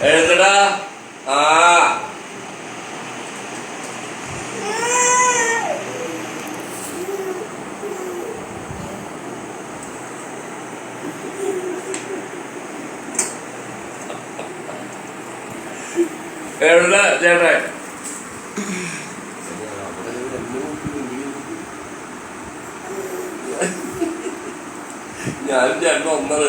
എഴുതടാ. ആ എഴുത ചേട്ടൻ. ഞാനും ചേട്ടൻ ഒന്നത്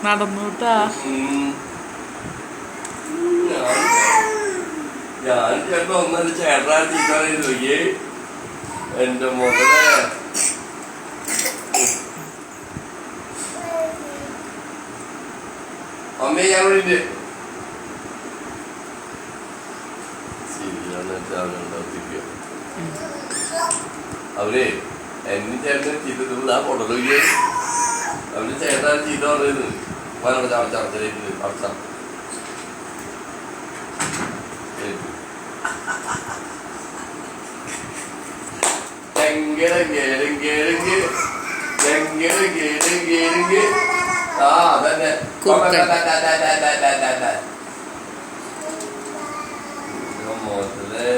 നടന്നുട്ടാ. ഞാൻ ചേട്ടൻ ഒന്നല്ല ചേട്ടാ ചീത്താറിയേ എന്റെ മുതലേ. അമ്മേ ഞാൻ വിളിണ്ട് അവര് എന്നെ ചേട്ടൻ ചീത്ത ആ കൊടലൊക്കെ അവര് ചേട്ടാ ചീത്ത പറയുന്നത് മനോട് ചവച്ചവച്ചേക്ക് അവസ്ഥ ആ അതന്നെ മോശല്ലേ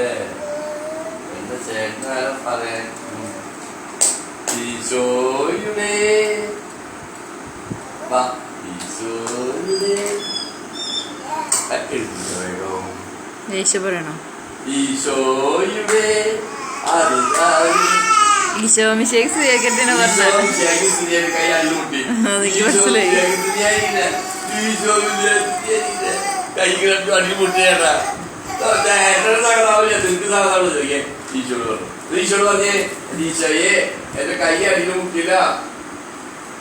എന്റെ ചേട്ടനാരും പറയാൻ ഈശോയുടെ യേശു പറയണോ? ഈശോയുടെ ഈശോ മിശിഹായ്ക്ക് സ്തുതിയായിരിക്കട്ടെ പറഞ്ഞത് മനസ്സിലായി. ഈശോട് പറഞ്ഞേ ഈശോയെ എന്റെ കൈ അടിയിൽ മുട്ടില്ല,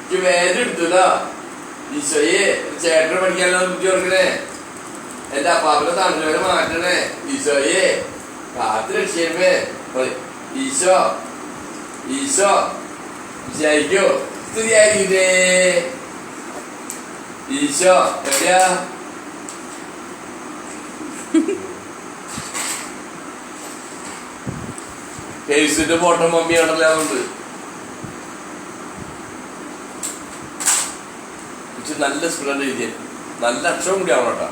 എനിക്ക് വേദന എടുത്തില്ല. ഈശോയെ ചേട്ടനെ പഠിക്കാനുള്ള ബുദ്ധി ഓർക്കണേ, എന്റെ അപ്പാപ്പന്റെ തണുവരെ മാറ്റണേ. ഈശോയെ കാത്തു രക്ഷിയമേ. ഈശോ ഈശോ വിചാരിക്കോ സ്തുതിയായിരിക്കേ. ഈശോ എവിടെയാ? കേസിന്റെ ഫോട്ടോ മമ്മി ആണല്ലോ. അതുകൊണ്ട് നല്ല സ്റ്റുഡന്റ് എഴുതിയ നല്ല അക്ഷരം കൂടി ആവണം കേട്ടോ.